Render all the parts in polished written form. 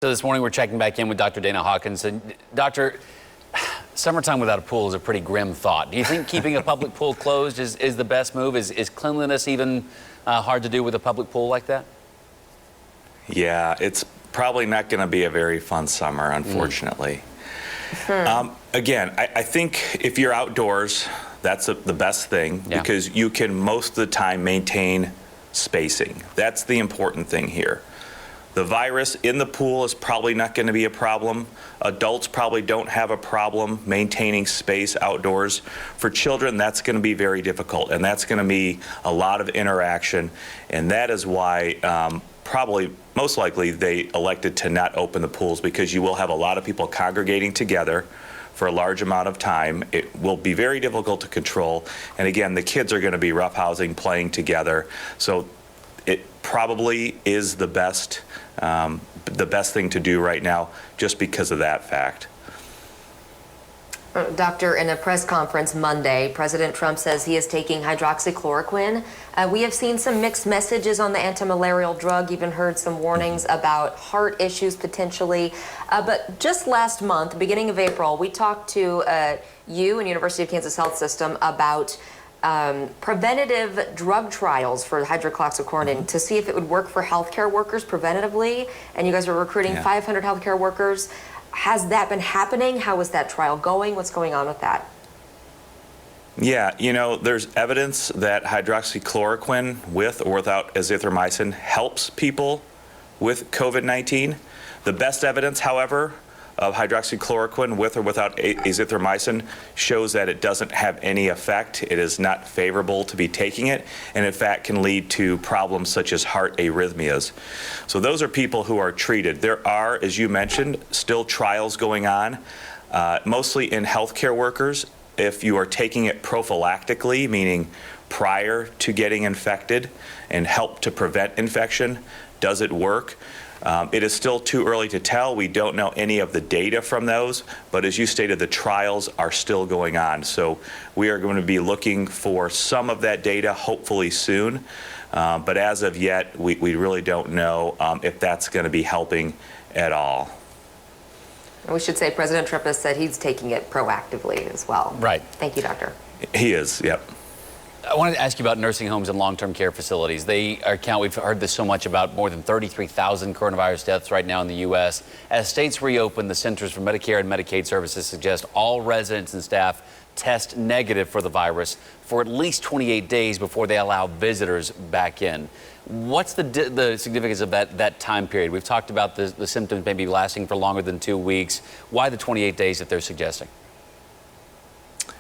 So this morning we're checking back in with Dr. Dana Hawkinson. Doctor, summertime without a pool is a pretty grim thought. Do you think keeping a public pool closed is the best move? Is cleanliness even hard to do with a public pool like that? Yeah, it's probably not going to be a very fun summer, unfortunately. Again, I think if you're outdoors, that's the best thing because you can most of the time maintain spacing. That's the important thing here. The virus in the pool is probably not going to be a problem. Adults probably don't have a problem maintaining space outdoors. For children, that's going to be very difficult, and that's going to be a lot of interaction, and that is why probably most likely they elected to not open the pools, because you will have a lot of people congregating together for a large amount of time. It will be very difficult to control, and again, the kids are going to be roughhousing, playing together, so it probably is the best thing to do right now, just because of that fact. Doctor, in a press conference Monday, President Trump says he is taking hydroxychloroquine. We have seen some mixed messages on the antimalarial drug, even heard some warnings about heart issues potentially. But just last month, beginning of April, we talked to you and University of Kansas Health System about preventative drug trials for hydroxychloroquine to see if it would work for healthcare workers preventatively, and you guys are recruiting 500 healthcare workers. Has that been happening? How is that trial going? What's going on with that? Yeah, you know, there's evidence that hydroxychloroquine with or without azithromycin helps people with COVID-19. The best evidence, however, of hydroxychloroquine with or without azithromycin shows that it doesn't have any effect. It is not favorable to be taking it, and in fact can lead to problems such as heart arrhythmias. So those are people who are treated. There are, as you mentioned, still trials going on, mostly in healthcare workers. If you are taking it prophylactically, meaning prior to getting infected, and help to prevent infection, does it work? It is still too early to tell. We don't know any of the data from those, but as you stated, the trials are still going on. So we are going to be looking for some of that data hopefully soon, but as of yet, we really don't know if that's going to be helping at all. We should say President Trump has said he's taking it proactively as well. Right. Thank you, Doctor. He is, yep. I wanted to ask you about nursing homes and long-term care facilities. We've heard this so much about more than 33,000 coronavirus deaths right now in the U.S. As states reopen, the Centers for Medicare and Medicaid Services suggest all residents and staff test negative for the virus for at least 28 days before they allow visitors back in. What's the significance of that time period? We've talked about the symptoms maybe lasting for longer than 2 weeks. Why the 28 days that they're suggesting?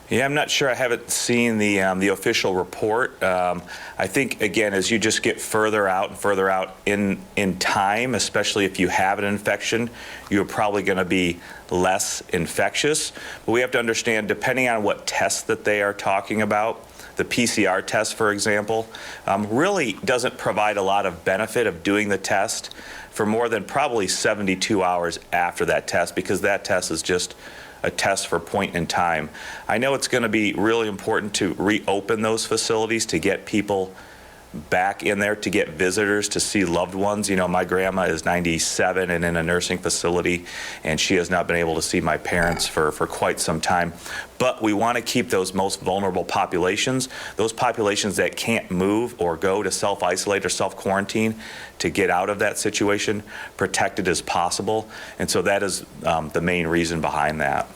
Yeah, I'm not sure. I haven't seen the official report. I think, again, as you just get further out and further out in time, especially if you have an infection, you're probably going to be less infectious. But we have to understand, depending on what test that they are talking about, the PCR test, for example, really doesn't provide a lot of benefit of doing the test for more than probably 72 hours after that test, because that test is just a test for point in time. I know it's going to be really important to reopen those facilities to get people back in there, to get visitors to see loved ones. You know, my grandma is 97 and in a nursing facility, and she has not been able to see my parents for quite some time. But we want to keep those most vulnerable populations, those populations that can't move or go to self-isolate or self-quarantine, to get out of that situation protected as possible. And so that is the main reason behind that.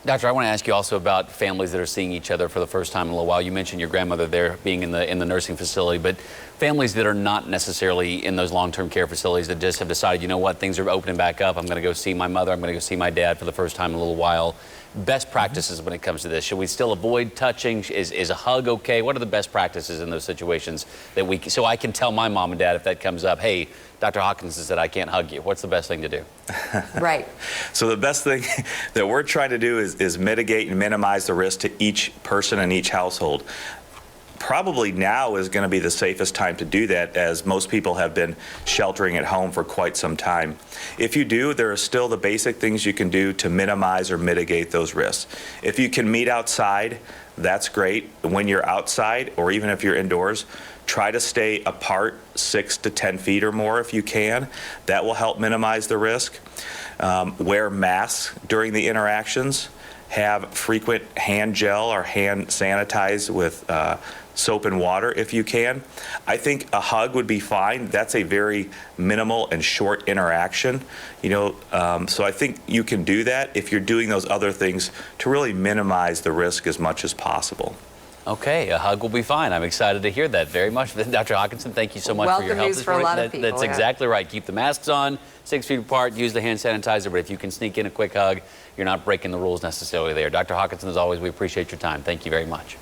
Doctor, I want to ask you also about families that are seeing each other for the first time in a little while. You mentioned your grandmother there being in the nursing facility, but families that are not necessarily in those long-term care facilities that just have decided, you know what, things are opening back up. I'm going to go see my mother. I'm going to go see my dad for the first time in a little while. Best practices when it comes to this. Should we still avoid touching? Is a hug okay? What are the best practices in those situations that so I can tell my mom and dad if that comes up, hey, Dr. Hawkinson said I can't hug you. What's the best thing to do? Right. So the best thing that we're trying to do is mitigate and minimize the risk to each person in each household. Probably now is going to be the safest time to do that, as most people have been sheltering at home for quite some time. If you do, there are still the basic things you can do to minimize or mitigate those risks. If you can meet outside, that's great. When you're outside, or even if you're indoors, try to stay apart 6 to 10 feet or more if you can. That will help minimize the risk. Wear masks during the interactions. Have frequent hand gel or hand sanitize with soap and water if you can. I think a hug would be fine. That's a very minimal and short interaction. So I think you can do that if you're doing those other things to really minimize the risk as much as possible. Okay, a hug will be fine. I'm excited to hear that very much. Dr. Hawkinson, thank you so much for your Welcome help news this for a morning. lot of people, That's yeah. exactly right. Keep the masks on, 6 feet apart, use the hand sanitizer, but if you can sneak in a quick hug, you're not breaking the rules necessarily there. Dr. Hawkinson, as always, we appreciate your time. Thank you very much.